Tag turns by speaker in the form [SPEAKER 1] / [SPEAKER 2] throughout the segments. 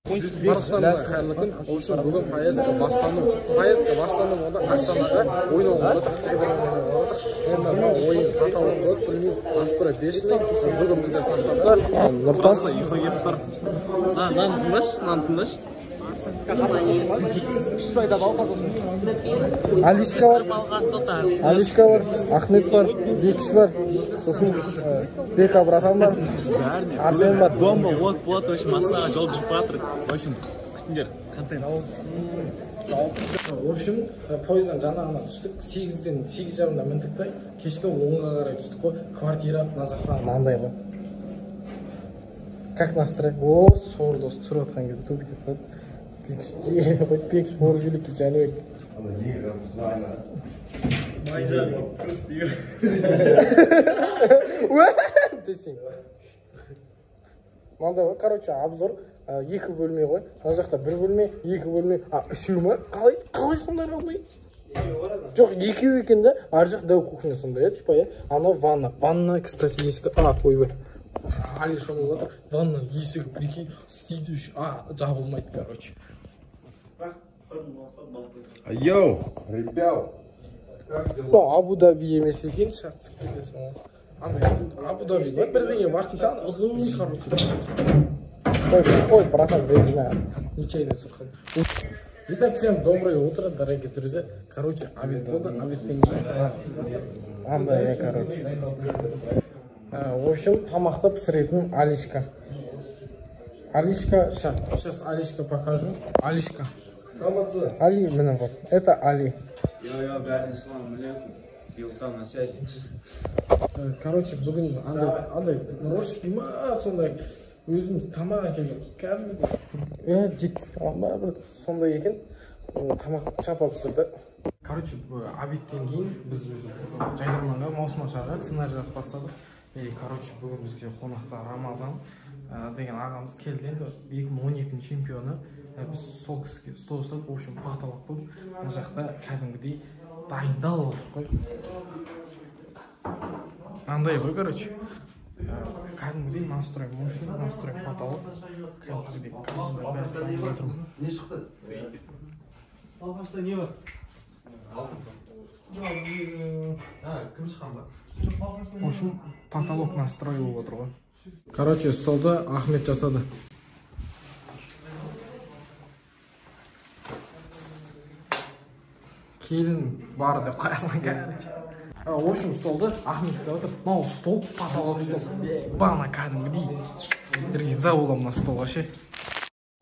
[SPEAKER 1] Барыстарыңызға қайырлы күн. В общем, бүгін поездка бастану болғанда Астанаға ойын ойнап отыр. Жайдарман ойнап отыр. Енді ойын қаталып болады, білмеймін. Настрой бешеный. Бүгін бізде составта Нұртас. Нан тыныш. Алишка бар, Ахмет бар, Бекіш бар, сосын Бека братан бар, Арсен бар.
[SPEAKER 2] Бомба, вот, в общем, Астанаға жол жүріп жатыр. В общем, күтіңдер, контент.
[SPEAKER 1] В общем, поездан жаңағына түстік, 8:30-да міндік та, кешкі 10-ға қарай түстік қой, квартира мына жақта маңдай ғой. Как настрой? О, сор дос, түсіріп отқан кезде туып кетеді. Бекіш фор великий Жәнібек. Десең. Мынандай ғой, короче, обзор 2 бөлме ғой. Мына жақта 1 бөлме, 2 бөлме, 3 ма? Қалай сондай қалмай? Жоқ, 2 екен де, ар жақ дәу кухня сондай, типа, анау ванна. Ванна, кстати, ескі. Ойбай. Али шомылып отыр. Ванна есігі, прикинь, істейді үш. Жабылмайды, короче.
[SPEAKER 3] Йоу, ребят, как дела?
[SPEAKER 1] Абу-Даби емес екен, шатсық келесің. Абу-Даби, бірдеңе бартын саған, ұзын, короче. Ой, братан, ренжіме. Нечайно сұрқан. Итак, всем доброе утро, дорогие друзья. Короче, обед болды, обедтен кейін. Андай, короче. В общем, тамақты пісіретін Алишка. Алишка, сейчас Алишка покажу. Алишка. Али, міне вот. Это Али.
[SPEAKER 2] Йо, бәріне салам алейкум. Билтан на связи.
[SPEAKER 1] Короче, бүгін андай нұрышки ма, сондай өзіміз тамақ әкелген. Кәдімгі. Жетті тамақ ба, бір сондай екен. Тамақ чапап тұрды. Короче, обедтен кейін біз Жайдарманға, Маусымашарға сценарий жазып бастадық. Короче, бүгін бізге қонақта Рамазан деген ағамыз келді. Енді 2012 чемпионы. Біз сол кісіге стол ұстап, в общем, паталық болып, мына жақта кәдімгідей дайындалып отыр қой. Андай ғой, короче. Кәдімгідей настрой мощный, настрой паталық. Кәдімгідей дайындалып отырмын.
[SPEAKER 3] Не шықты?
[SPEAKER 1] Алғашта не бар?
[SPEAKER 3] Кім шыққан ба?
[SPEAKER 1] В общем, потолок настрой болып отыр ғой. Короче, столды Ахмет жасады. Келін бар деп қоясың, короче. В общем, столды Ахмет жасап отыр. Мынау стол, потолок стол. Бана кәдімгідей. Риза боламын мына столға ше.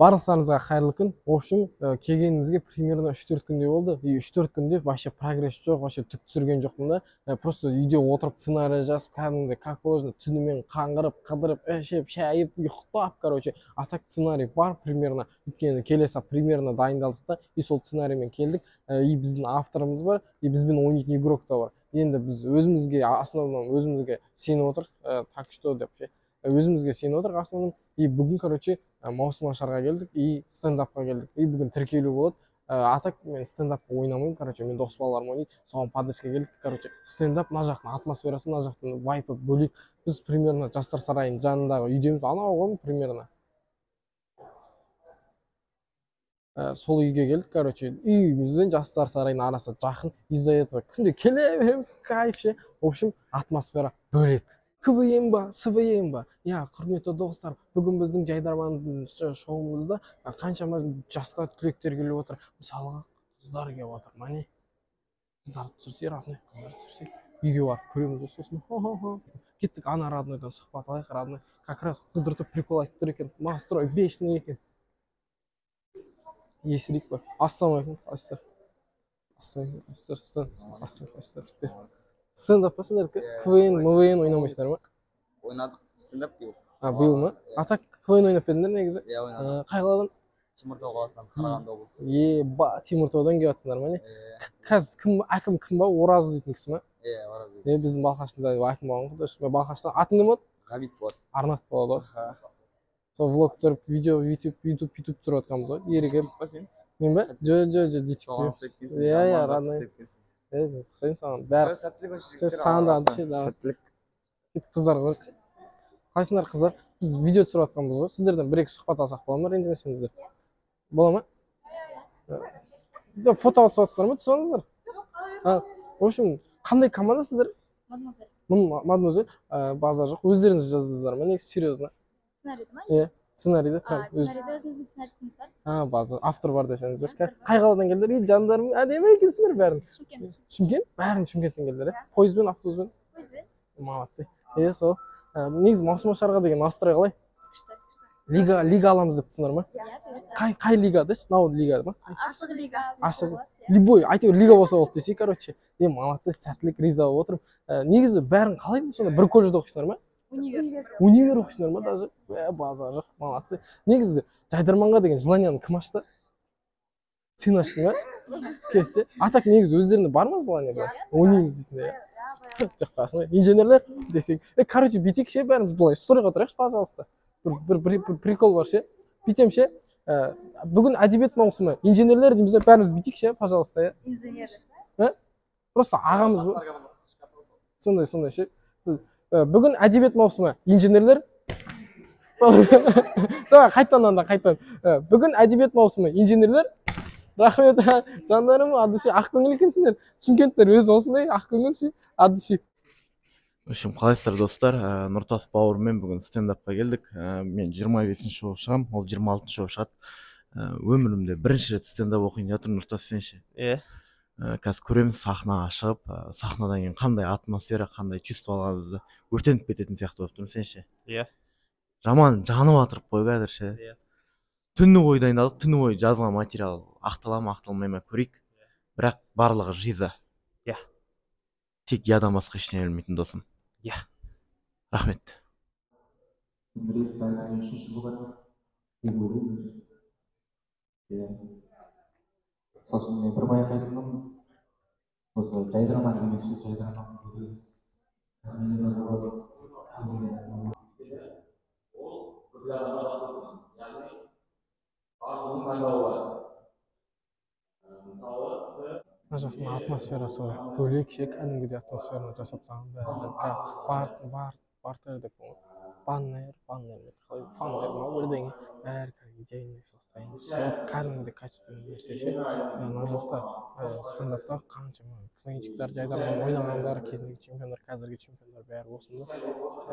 [SPEAKER 1] Барлықтарыңызға қайырлы күн. В общем, келгенімізге примерно 3-4 күнде болды. 3-4 күнде вообще прогресс жоқ, вообще түк түсірген жоқпын да. Просто үйде отырып сценарий жазып, кәдімгі как положено түнімен қаңғырып, қыдырып, ішіп, шайып, ұйықтап, короче. А так сценарий бар примерно. Өйткені келесі примерно дайындалдық та, и сол сценариймен келдік. И біздің авторымыз бар, и бізбен ойнайтын игрок та бар. Енді біз өзімізге, основном өзімізге сеніп отыр, так что деп ше. Өзімізге сеніп отыр основном. И бүгін, короче, Маусымашарға келдік, и стендапқа келдік. И бүгін тіркелу болады. Атак мен стендапқа ойнамаймын, короче, мен дос балаларым ойнайды. Соған поддержка келдік, короче. Стендап мына жақтың атмосферасы, мына жақтың вайпы бөлек. Біз примерно Жастар сарайының жанындағы үйдеміз, анау ғой примерно. Сол үйге келдік, короче. Үйімізден Жастар сарайының арасы жақын. Из-за этого күнде келе береміз, кайф ше. В общем, атмосфера бөлек. КВМ ба, СВМ ба? Құрметті достар, бүгін біздің Жайдарман шоуымызда қаншама жастар түлектер келіп отыр. Мысалға, қыздар келіп отыр. Мане, қыздарды түсірсе, родной, қыздар түсірсе, үйге барып көреміз сосын. Кеттік ана роднойдан сұхбат алайық, родной. Как раз қыдыртып прикол айтып тұр екен. Настрой бешеный екен. Есірейік бар. Ассалаумағалейкум, қайсыздар? Стендап па сендер? КВН, МВН ойнамайсыңдар ма?
[SPEAKER 2] Ойнадық, стендап келіп.
[SPEAKER 1] Биыл ма? Атак КВН ойнап бердіңдер негізі?
[SPEAKER 2] Иә, ойнадық.
[SPEAKER 1] Қай қаладан?
[SPEAKER 2] Теміртау қаласынан, Қарағанды облысы.
[SPEAKER 1] Теміртаудан келіп жатсыңдар ма не? Қазір әкім кім ба? Оразы дейтін кісі ма?
[SPEAKER 2] Иә, Оразы.
[SPEAKER 1] Біздің Балқаштында әкім болған ғой. Мен Балқаштан. Атың кім болады?
[SPEAKER 2] Ғабит болады.
[SPEAKER 1] Арнат болады ғой. Сол влог түсіріп, видео, YouTube түсіріп отқанбыз ғой. Ерекем. Мен ба? Жо, иә, родной. Қысайын саған, бәрі сәттілік. Сәттілік. Қыздар ғой. Қайсыңдар қыздар? Біз видео түсіріп жатқанбыз ғой. Сіздерден бір-екі сұхбат алсақ бола ма, ренжімесеңіздер? Бола ма? Фото түсіп жатсыздар ма? Түсіп алыңыздар. В общем, қандай команда сіздер? Мадемуазель. Базар жоқ. Өздеріңіз жаздыңыздар ма? Негізі серьезно.
[SPEAKER 4] Сценарийді ма?
[SPEAKER 1] Иә, сценарийді.
[SPEAKER 4] Сценарийді өзіміздің сценаристіміз бар.
[SPEAKER 1] Базар. Автор бар десеңіздер. Қай қаладан келдіңдер? Жандарым, әдемі екенсіңдер бәрін. Шымкент? Бәрін Шымкенттен келдіңдер, иә? Пойызбен, автобуспен?
[SPEAKER 4] Пойызбен.
[SPEAKER 1] Молодцы. Сол. Негізі маусым ашарға деген настрой қалай? Лига аламыз деп тұрсыңдар ма? Қай лига деші? Нау лига ма?
[SPEAKER 4] Ашық лига.
[SPEAKER 1] Ашық. Любой, әйтеуір лига болса болды десей, короче. Молодцы, сәттілік, риза болып отырмын. Негізі бәрін қалай? Сонда бір колледжде оқисыңдар ма? Универ оқисыңдар ма даже? Базар жоқ, молодцы. Негізі жайдарманға деген желанияны кім ашты? Сен аштың ба? Кетші. Атак негізі өздерінде бар ма желание бар? Ойнаймыз дейтіндей. Жоқ қасында. Инженерлер десек. Короче, бүйтейік ше, бәріміз былай сторыға тұрайықшы, пожалуйста. Bir прикол var şey. Bitem şey. Bugün edebiyat mausumı. İnженерлер дейміз, бәріміз бүйтейік şey, пожалуйста, ya.
[SPEAKER 4] İnженер.
[SPEAKER 1] Просто ағамыз bu. Сондай şey. Bugün edebiyat mausumı. İnженерлер. Tamam, қайтан. Bugün edebiyat mausumı. İnженерлер. Рахмет, жандарым, адышы ақкөңіл екенсіңдер. Шымкенттер өзі осындай ақкөңіл ше, адышы.
[SPEAKER 5] В общем, қалайсыздар достар, Нұртас бауырмен бүгін стендапқа келдік. Мен 25-ші болып шығам, ол 26-ші болып шығады. Өмірімде бірінші рет стендап оқиын жатыр, Нұртас сен ше. Қазір көреміз сахнаға шығып, сахнадан кейін қандай атмосфера, қандай чувство алғанымызды өртеніп кететін сияқты болып тұрмын, сен ше. Жаман жанып атырып қой қазір ше. Түні бойы дайындалдық, түні бойы жазған материал ақтала ма, ақталмай ма көрейік. Бірақ барлығы жиза. Тек ядан басқа ештеңе білмейтін досым. Рахмет.
[SPEAKER 6] Сосын мен бір баяқ айтқаным, осы жайдарман демекші, жайдарман
[SPEAKER 1] Жақтың атмосферасы бөлек ше, кәдімгідей атмосфераны жасап тастаған. Бар тәрдік баннер, ма бірдеңе, бәрі идеальный состояние. Сол кәдімгідей качественный нәрсе ше. Мына жақта стендапта қаншама квенчиктер, жайдарман ойнағандар, кезіндегі чемпиондар, қазіргі чемпиондар бәрі осында.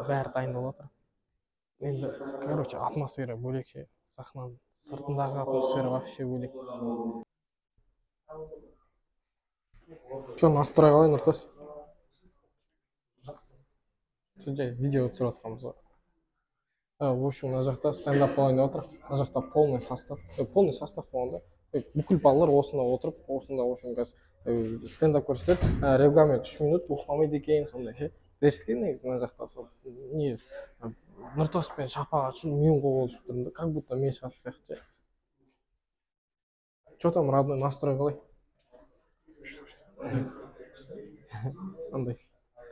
[SPEAKER 1] Бәрі дайындалып жатыр. Енді, короче, атмосфера бөлек ше. Сахнаның сыртындағы атмосфера вообще бөлек. Что, настрой қалай, Нұртас? Жай видео түсіріп жатқанбыз ғой. В общем, мына жақта стендап ойнап отыр. Мына жақта полный состав болғанда. Бүкіл балалар осында отырып, осында в общем қазір стендап көрсетеді. Регламент 3 минут, ұйықтамайды екен, сондай ше. Деріске негізі мына жақта сол не Нұртас пен Шапағат үшін мен қол тұрмын да, как будто мен шығатын сияқты. Что там, родной, настрой қалай? Андай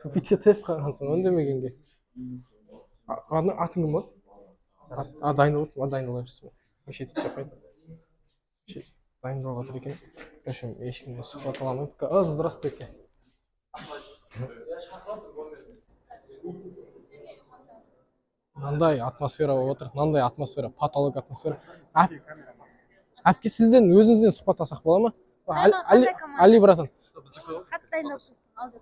[SPEAKER 1] тупить етіп қалғансың, өндемегенге. Родной, атың кім болды? Дайындалып отырсың, дайындала берсің. Мешет етіп қойды. Дайындалып отыр екен. В общем, ешкіммен сұхбат ала алмайды. Здравствуйте. Мынандай атмосфера болып отыр, мынандай атмосфера, потолок атмосфера. Әпке, сізден өзіңізден сұхбат алсақ бола ма? Али братан.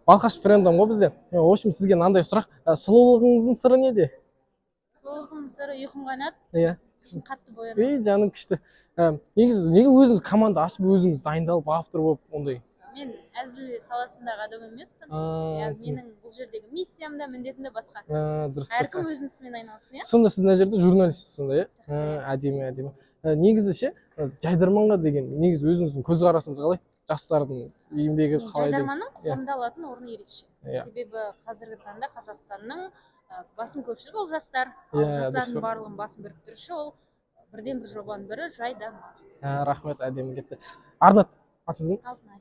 [SPEAKER 1] Балқаш френдом ғой бізде. В общем, сізге мынандай сұрақ. Сұлулығыңыздың сыры неде?
[SPEAKER 4] Сұлулығының сыры ұйқым қайнап, қатты бояды.
[SPEAKER 1] Жаным күшті. Неге өзіңіз команда ашып, өзіңіз дайындалып, автор болып ондай?
[SPEAKER 4] Мен әзіл саласындағы адам емеспін. Менің бұл жердегі миссиям да, міндетім де басқа. Әркім өзінің ісімен айналсын, иә?
[SPEAKER 1] Сонда сіз мына жерде журналистсіз сонда, иә? Әдемі. Негізі ше, жайдарманға деген негізі өзіңіздің көзқарасыңыз қалай? Жастардың еңбегі қалай?
[SPEAKER 4] Жайдарманның қоғамда алатын орны ерекше. Себебі қазіргі таңда Қазақстанның басым көпшілігі ол жастар. Жастардың барлығын басым біріктіруші ол бірден бір жобаның бірі жайдарман.
[SPEAKER 1] Рахмет, әдемі кетті. Арнат, атыңыз кім?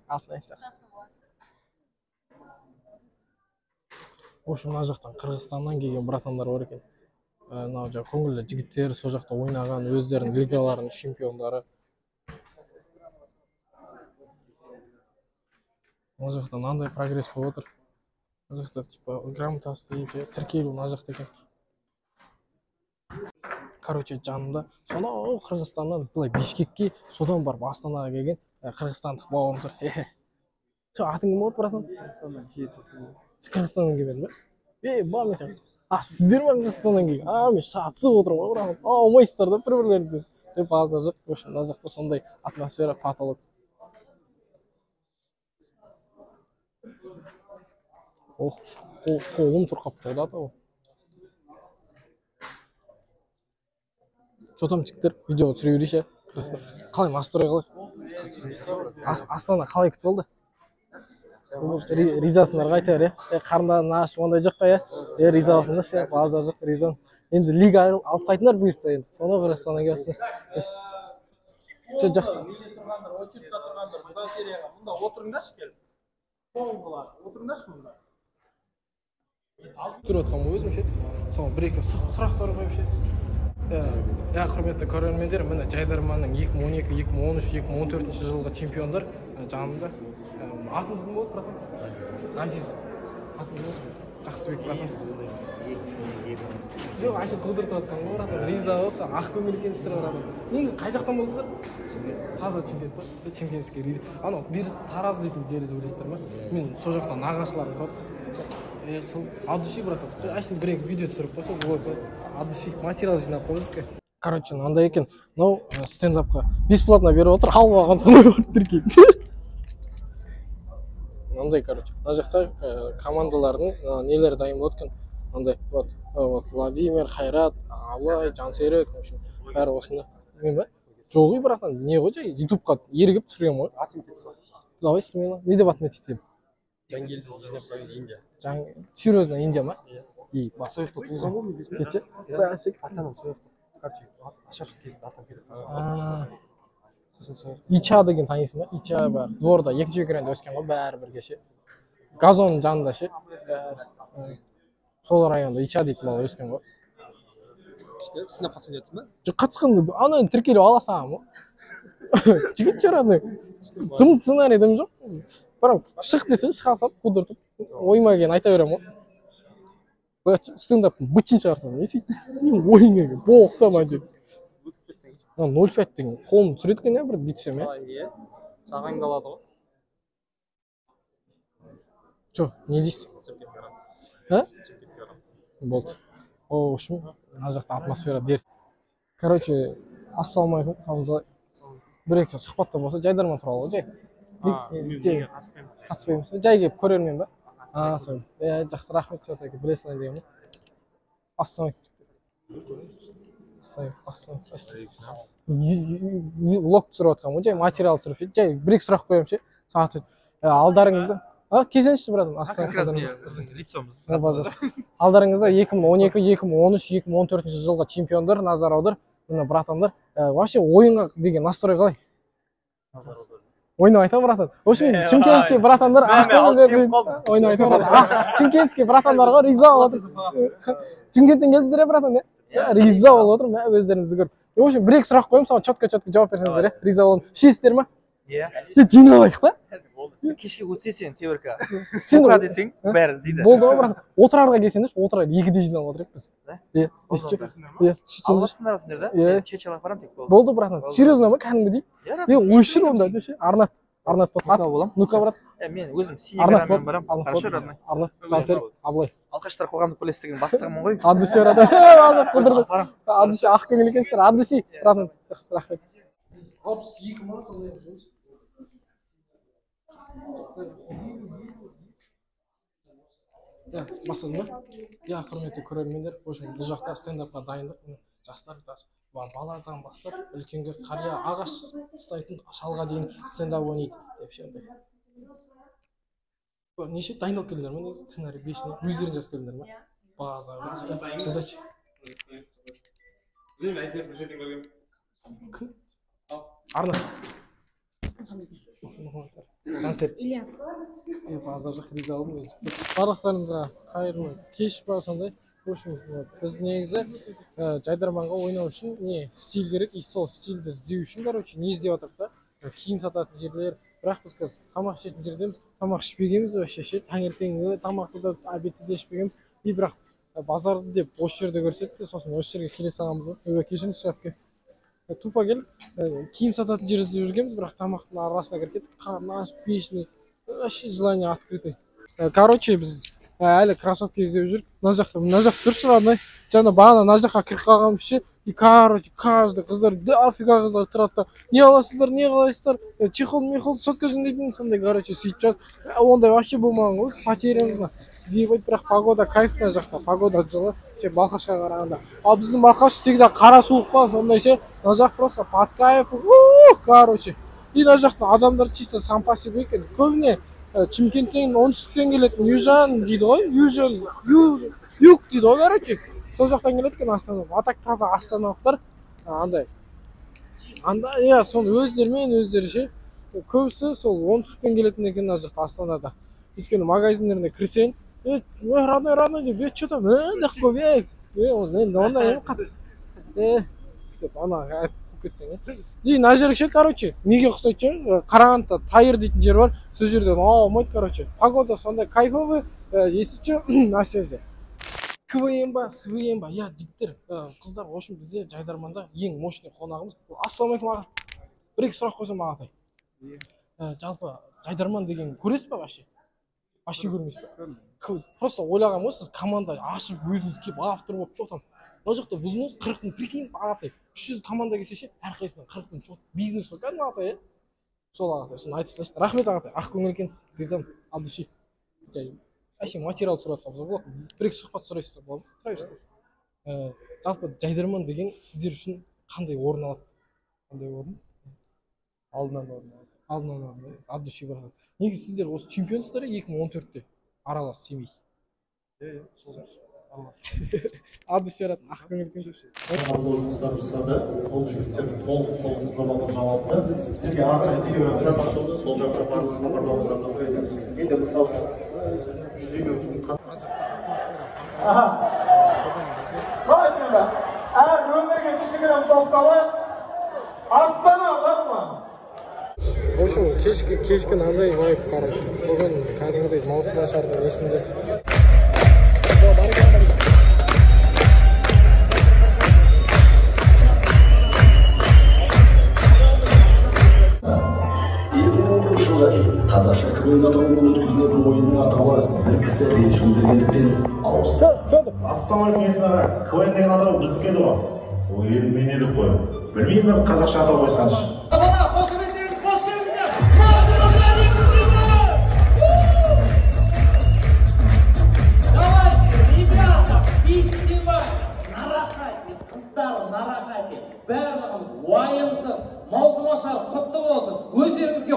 [SPEAKER 1] Алтынай. В общем, мына жақтан Қырғызстаннан келген братандар бар екен. Мынау жаңа көңілді жігіттер, сол жақта ойнаған, өздерінің лигаларының чемпиондары. Мына жақта мынандай прогресс болып отыр. Мына жақта типа грамотасы дейінше тіркелу мына жақта екен. короче жанымда сонау Қырғызстаннан былай Бишкекке, содан барып Астанаға келген қырғызстандық бауырым тұр. Атың кім болды братан? Қырғызстаннан келмедің бе? Ба мен саған, сіздер ме Қырғызстаннан келген? Мен шатысып отырмын ғой братан. Алмайсыздар да бір-бірлеріңізден деп алда жоқ. Мына жақта сондай атмосфера, потолок. Қолым тұрқап тұрды ата. Что там жігіттер, видеоға түсіре берейші. Қалай настрой қалай? Астана қалай күтіп алды? Ризасыңдар қайтар, қарындарын ашып ондай жоқ па, риза болсыңдар ше, базар жоқ, риза. Енді лига алып қайтыңдар бұйыртса енді. Соны Қырғызстаннан келсіңдер. Жақсы.
[SPEAKER 7] Очередьте тұрғандар, бұда серияға. Мұнда отырыңдаршы келіп. Соңғылар, отырыңдаршы мұнда.
[SPEAKER 1] Тұрып отқан өзім ше. Соған бір-екі сұрақтар қойып ше. Құрметті көрермендер, міне Жайдарманның 2012, 2013, 2014 жылғы чемпиондар жанымда. Атыңыз кім болды, братан? Ғазиз. Атыңыз осы ма? Жақсыбек, братан. Жоқ, ашып қыдыртып отқан ғой, братан. Риза болып, ақ көңіл екенсіздер, братан. Негізі қай жақтан болдыңыздар? Таза Чимкент па? Чимкентский риза. Анау бері Тараз дейтін жерді білесіздер ма? Мен сол жақтан нағашыларым тұрды. Сол от души, братан. Ашын бір-екі видео түсіріп қойса, болады. От души материал жинап қойдық. Короче, мынандай екен. Мынау стендапқа бесплатно беріп отыр. Алып алған сондай бар тіркейді. Мынандай, короче. Мына жақта командалардың нелері дайын болады екен. Мынандай, вот Владимир, Қайрат, Абылай, Жансерік, бәрі осында. Мен ба? Жоғы, братан, не ғой жай? Ютубқа ерігіп түсірген ғой. Давай смело. Не деп атым етейді?
[SPEAKER 7] Жангелді жинап қойды Индия.
[SPEAKER 1] Серьезно, Индия ма?
[SPEAKER 7] Сояқта туылған ғой мен бесіп.
[SPEAKER 1] Кетші?
[SPEAKER 7] Атанам сояқта. Короче, ашаршық кезінде атам кетіп қалған.
[SPEAKER 1] Ича деген танисың ба? Ича бар. Дворда, екінші бекіренде өскен ғой, бәрі бірге ше. Газонның жанында ше. Сол районда Ича дейтін бала өскен ғой.
[SPEAKER 7] Сіне қатысын еттің ба?
[SPEAKER 1] Жоқ, қатысқанды, ана тіркеліп аласам ғой. Жігіт жарады. Дым сценарий дым жоқ. Барам, шық десе, шыға салып, қудыртып, ойыма келген айта берем ғой. Стендаптың бытшын шығарсың, не сей? Ойыңа келген, боқтама деп. 0,5 деген, қолым түсіреткен бір битсем,
[SPEAKER 7] Саған қалады ғой.
[SPEAKER 1] Чо, не дейсің? Болды. О, үшін, мына жақта атмосфера дерс. Короче, ассалаумағалейкум, қалыңыз. Бір-екі сұхбатта болса, Жайдарман туралы ғой, жай. Қатыспаймыз ба? Жай келіп көрермен ба? Сол. Жақсы, рахмет сөйт әке, білесің деген ба? Ассалаумағалейкум. Влог түсіріп отқан ғой, жай материал түсіріп ше. Жай бір-екі сұрақ қоямын ше. Сағат сөйт. Алдарыңызда. Келсеңізші, братан. Алдарыңызда 2012, 2013, 2014 жылғы чемпиондар, назар аудар. Мына братандар. Вообще ойынға деген настрой қалай? Ойнап айтам, братан. В общем, чемкенский братандар ойнап айтам, братан. Чемкенский братандарға риза болып отыр. Чемкенттен келдіңіздер, братан, риза болып отыр, өздеріңізді көріп. В общем, бір-екі сұрақ қойым, саған четко жауап берсеңіздер, риза боламын. Ішесіздер ма?
[SPEAKER 7] Иә.
[SPEAKER 1] Жиналайық па?
[SPEAKER 7] Кешке өтсесен, Северка. Отыра десең, бәрі іздейді.
[SPEAKER 1] Болды ғой, братан. Отырарға келсеңдерші, отырар 2-де жиналып отырайық біз.
[SPEAKER 7] Алғашқындар осыңдар да? Чечалақ барам тек болды.
[SPEAKER 1] Болды, братан. Серьезно ма, кәдімгідей? Ойшыр онда деші. Арнат
[SPEAKER 7] болам.
[SPEAKER 1] Ну-ка, брат.
[SPEAKER 7] Мен өзім синеграмен барам. Хорошо, родной.
[SPEAKER 1] Арнат, Жансерік, Абылай.
[SPEAKER 7] Алқаштар қоғамдық бірлестігінің бастығымын ғой.
[SPEAKER 1] Аддыши, братан. Аддыши, ақ көңіл екенсіздер. Аддыши, братан. Жақсы, рахмет. 62 ма, сондай емес. Басылды ма? Құрметті көрермендер, бұл жақта стендапқа дайындық. Жастар баладан бастап үлкенге қария ағаш ұстайтын шалға дейін стендап ойнайды деп ше. Неше дайындалып келдіңдер ме? Негізі сценарий 5-не өздерің жазып келдіңдер ме? База. Удачи. Арнат. Жансер.
[SPEAKER 4] Ильяс.
[SPEAKER 1] База жақ риза болдым. Барлықтарыңызға қайырлы кеш бар сондай. В общем, біз негізі Жайдарманға ойнау үшін не стиль керек, и сол стильді іздеу үшін, короче, не іздеп жатырмыз да? Киім сататын жерлер. Бірақ біз қазір тамақ ішетін жердеміз. Тамақ ішпегенбіз вообще ше. Таңертеңгі тамақты да обедті де ішпегенбіз. И бірақ базарды деп осы жерде көрсетті, сосын осы жерге келе саламыз ғой. Кешіріңізші әпке. Тупо келдік, киім сататын жер іздеп жүргенбіз, бірақ тамақтың арасына кіріп кеттік. Қарны ашып, пешіне, вообще желание открытый. Короче, біз әлі кроссовки іздеп жүрік. Мына жақта жүрші родной. Жаңа бағана мына жаққа кіріп қалғанымызше, и короче, каждый қыздар, дофига қыздар тұрады да, не аласыздар, не қалайсыздар, чехол, сотка жөндейтін сондай, короче, сөйтіп жатыр. Ондай вообще болмаған ғой, потерямызна. Бірақ погода кайф мына жақта, погода жылы, Балқашқа қарағанда. Ал біздің Балқаш всегда қара суық па, сондай ше, мына жақ просто под кайф, короче. И мына жақта адамдар чисто сам по себе екен, көбіне Чимкенттен, оңтүстіктен келетін южан дейді ғой, юг дейді ғой, короче. Сол жақтан келеді екен Астана. Атак таза астаналықтар андай. Иә, соны өздерімен өздері ше. Көбісі сол оңтүстіктен келетін екен мына жақта Астанада. Өйткені магазиндеріне кірсең, родной деп, что там, деп қойып, ондай ең қатты. Деп ана айтып кетсең, и мына жер ше, короче, неге ұқсайды ше, Қарағандыда Тайыр дейтін жер бар, сол жерден алмайды, короче. Погода сондай кайфовый, если что, на связи. КВМ ба, СВМ ба, я диктер, қыздар, в общем, бізде Жайдарманда ең мощный қонағымыз. Ассалаумалейкум аға. Бір-екі сұрақ қойсам ағатай. Жалпы Жайдарман деген көресіз ба вообще? Вообще көрмейсіз ба? Просто ойлағам ғой, сіз команда ашып, өзіңіз келіп автор болып, что там? Мына жақта взнос 40 мың, прикинь, ағатай. 300 команда келсе ше, әрқайсынан 40 мың, что бизнес қой, кәдімгі ағатай, сол ағатай, соны айтып салайыншы. Рахмет ағатай, ақ көңіл екенсіз, ризамын, ал души. Әшейін материал сұрап қалып болады. Бір-екі сұхбат сұрайсыздар болады. Тұра берсіз. Жалпы Жайдарман деген сіздер үшін қандай орын алады? Қандай орын? Алдынан орын. От души бар. Негізі сіздер осы чемпионсыздар 2014-те аралас семей. От души аратын ақ көңіл екенсіз.
[SPEAKER 8] Жұмыстар жасады, ол жігіттердің толық сол жобаға жауапты. Сізге ағай телеграмда тапсырды, сол жаққа барлық хабарламаларыңызды. Енді мысалы
[SPEAKER 7] әр өмірге кішігірім тоқталы Астана бар ма?
[SPEAKER 1] В общем, кешкі мынандай вайб, короче. Бүгін кәдімгідей маусым ашардың есінде.
[SPEAKER 9] Қазақша КВН атауымен өткізілетін ойынның атауы бір кісі ренішін жүргендіктен ауысты.
[SPEAKER 10] Ассалаумалейкум есінаға, КВН деген атау біздікі еді ғой. Ол енді мен едік қой. Білмеймін, қазақша атау қойсаңшы.
[SPEAKER 7] Бала, қош келдіңіз, қош келдіңіз. Давайте, ребята, фестиваль, на рахате, қыздар, на рахате. Барлығымыз уайымсыз, маусым ашар құтты болсын. Өздеріңізге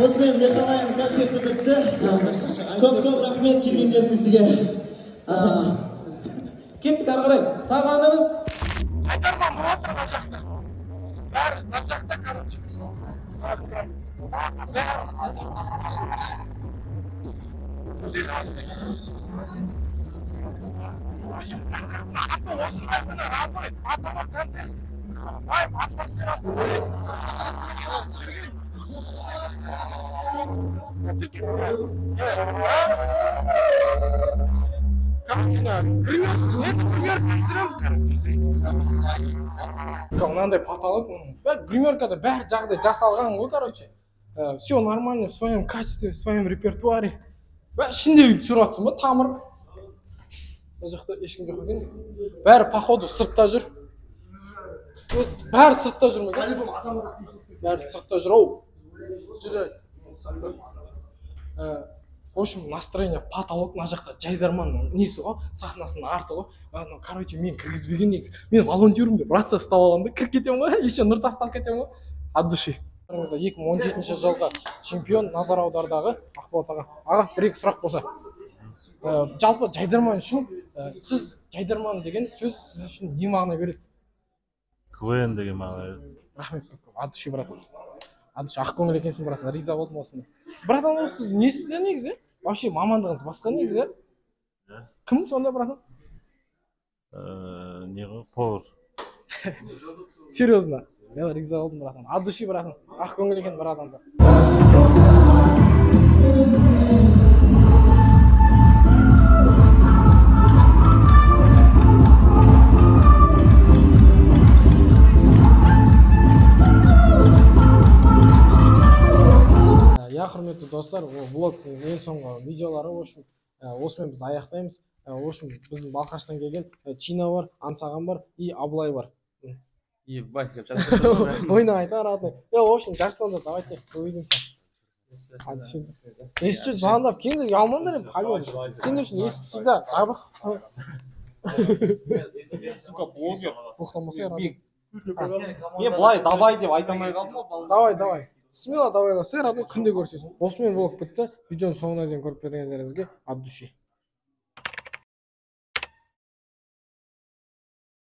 [SPEAKER 11] осымен Мехалайын концерті бітті. Көп рахмет келгендеріңізге.
[SPEAKER 7] Кеттік ары қарай. Тағанымыз
[SPEAKER 1] Жайдарман болады мына жақта. Бәрі мына жақта, короче. Осындай міне родной атама концерт. Вайб атмосферасы бөлек. Жүрген. Короче, гример концертіміз, короче. Мынандай потолок, гримеркада бәрі жағдай жасалған ғой, короче. Все нормально, в своем качестве, в своем репертуаре. Ішінде түсіріп жатсың ба, тамыр. Бұл жақта ешкім жоқ екен. Бәрі походу сыртта жүр. Бәрі сыртта жүр ме? бәрі сыртта жүр ау. В общем, настроение потолок, мына жақта Жайдарманның несі ғой, сахнасының арты ғой. Короче, мен кіргізбеген негізі. Мен волонтерім деп рация ұстап аламын да, кіріп кетемін ғой, еще Нұртастан кетемін ғой. От души. 2017 жылғы чемпион Назар Аудардағы Ақболат аға. Аға, бір-екі сұрақ болса. Жалпы Жайдарман үшін, сіз Жайдарман деген сөз сіз үшін не мағына береді?
[SPEAKER 10] КВН деген мағына береді.
[SPEAKER 1] Рахмет көп. От души, братан. От души, ақ көңіл екенсің, братан. Риза болдым осында. Братан, сіз несіз негізі? Вообще мамандығыңыз басқа негізі? Кім сонда, братан?
[SPEAKER 10] Не ғой, повар.
[SPEAKER 1] Серьезно? Мен риза болдым, братан. От души, братан. Ақ көңіл екен, братан. Құрметті достар, блогтың ең соңғы видеолары, осымен біз аяқтаймыз. Біздің Балқаштан келген Чина бар, Ансаған бар, и Абылай бар.
[SPEAKER 2] Ебать, как часто.
[SPEAKER 1] Ойна айта, радный. Жақсы сонда, давайте, увидимся. Ескі звондап, келіңдер, ұялмаңдар енді, пальон. Сен үшін ескі сүйда, жабық.
[SPEAKER 7] Сука, блогер.
[SPEAKER 1] Бұқтамаса, радный.
[SPEAKER 7] Мен былай, давай деп айтамай қалдым ғой.
[SPEAKER 1] Давай. Смело давайласа, радный күнде көрсесің. Осымен влог бітті. Видеоның соңына дейін көріп бергендеріңізге от души.